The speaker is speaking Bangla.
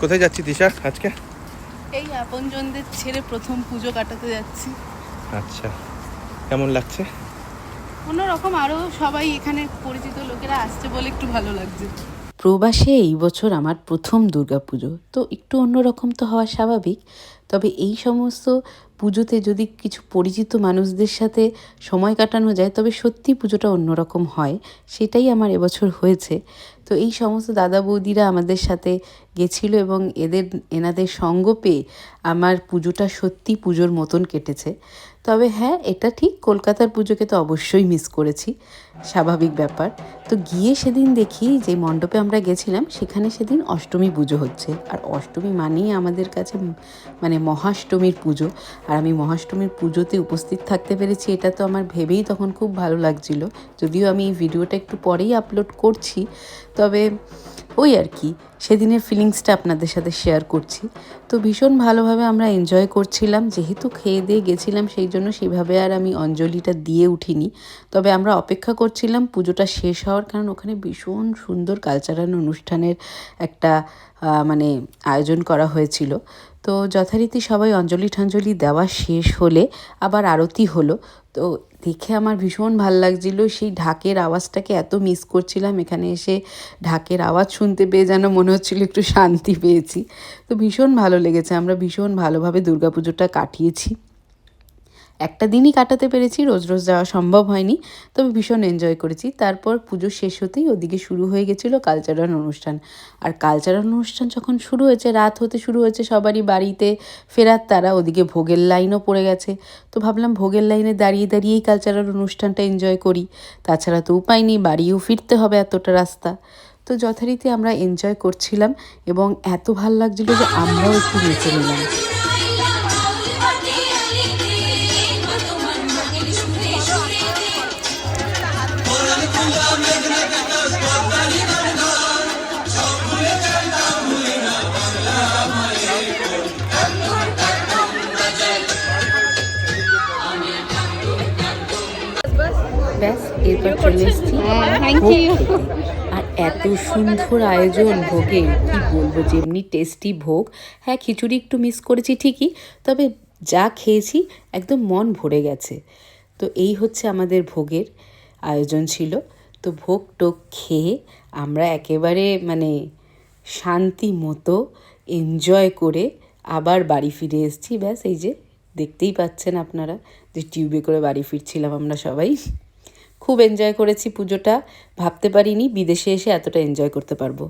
কোথায় যাচ্ছি দিশা আজকে? এই আপনজনদের ছেড়ে প্রথম পুজো কাটাতে যাচ্ছি। আচ্ছা, কেমন লাগছে? অন্যরকম, আরও সবাই এখানে পরিচিত লোকেরা আসছে বলে একটু ভালো লাগছে। প্রবাসে এই বছর আমার প্রথম দুর্গাপুজো, তো একটু অন্যরকম তো হওয়া স্বাভাবিক। তবে এই সমস্ত পুজোতে যদি কিছু পরিচিত মানুষদের সাথে সময় কাটানো যায় তবে সত্যি পুজোটা অন্যরকম হয়, সেটাই আমার এবছর হয়েছে। তো এই সমস্ত দাদা বৌদিরা আমাদের সাথে গেছিলো এবং এনাদের সঙ্গ পেয়ে আমার পুজোটা সত্যি পুজোর মতন কেটেছে। তবে হ্যাঁ, এটা ঠিক, কলকাতার পুজোকে তো অবশ্যই মিস করেছি, স্বাভাবিক ব্যাপার। তো গিয়ে সেদিন দেখি যে মণ্ডপে আমরা গেছিলাম সেখানে সেদিন অষ্টমী পুজো হচ্ছে, আর অষ্টমী মানেই আমাদের কাছে মানে মহাষ্টমীর পুজো। আর আমি মহাষ্টমীর পুজোতে উপস্থিত থাকতে পেরেছি, এটা তো আমার ভেবেই তখন খুব ভালো লাগছিল। যদিও আমি এই ভিডিওটা একটু পরেই আপলোড করছি, তবে ওই আর কি সেদিনের ফিলিংসটা আপনাদের সাথে শেয়ার করছি। তো ভীষণ ভালোভাবে আমরা এনজয় করছিলাম, যেহেতু খেয়ে দিয়ে গেছিলাম সেই জন্য সেইভাবে আর আমি অঞ্জলিটা দিয়ে উঠিনি। তবে আমরা অপেক্ষা করছিলাম পুজোটা শেষ হওয়ার, কারণ ওখানে ভীষণ সুন্দর কালচারাল অনুষ্ঠানের একটা মানে আয়োজন করা হয়েছিল। তো যথারীতি সবাই অঞ্জলি ঠাঞ্জলি দেওয়া শেষ হলে আবার আরতি হলো। তো দেখে আমার ভীষণ ভাল লাগছিল, সেই ঢাকের আওয়াজটাকে এত মিস করছিলাম। এখানে এসে ঢাকের আওয়াজ শুনতে পেয়ে যেন মনে হচ্ছিল একটু শান্তি পেয়েছি। তো ভীষণ ভালো লেগেছে, আমরা ভীষণ ভালোভাবে দুর্গাপুজোটা কাটিয়েছি। একটা দিনই কাটাতে পেরেছি, রোজ রোজ যাওয়া সম্ভব হয়নি, তবে ভীষণ এনজয় করেছি। তারপর পুজো শেষ হতেই ওদিকে শুরু হয়ে গেছিলো কালচারাল অনুষ্ঠান। আর কালচারাল অনুষ্ঠান যখন শুরু হয়েছে, রাত হতে শুরু হয়েছে, সবারই বাড়িতে ফেরার তারা, ওদিকে ভোগের লাইনও পড়ে গেছে। তো ভাবলাম ভোগের লাইনে দাঁড়িয়ে দাঁড়িয়েই কালচারাল অনুষ্ঠানটা এনজয় করি, তাছাড়া তো উপায় নেই, বাড়িও ফিরতে হবে এতটা রাস্তা। তো যথারীতি আমরা এনজয় করছিলাম এবং এত ভাল লাগছিলো যে আমরাও একটু নেচে নিলাম। ব্যাস, এরপর চলে এসেছি ভোগ খেতে। আর এত সুন্দর আয়োজন ভোগের, কি বলবো, যেমনি টেস্টি ভোগ। হ্যাঁ, খিচুড়ি একটু মিস করেছি ঠিকই, তবে যা খেয়েছি একদম মন ভরে গেছে। তো এই হচ্ছে আমাদের ভোগের আয়োজন ছিল। তো ভোগ টোগ খেয়ে আমরা একেবারে মানে শান্তি মতো এনজয় করে আবার বাড়ি ফিরে এসেছি। ব্যাস, এই যে দেখতেই পাচ্ছেন আপনারা যে টিউবে করে বাড়ি ফিরছিলাম আমরা সবাই। খুব এনজয় করেছি পুজোটা, ভাবতে পারিনি বিদেশে এসে এতটা এনজয় করতে পারবো।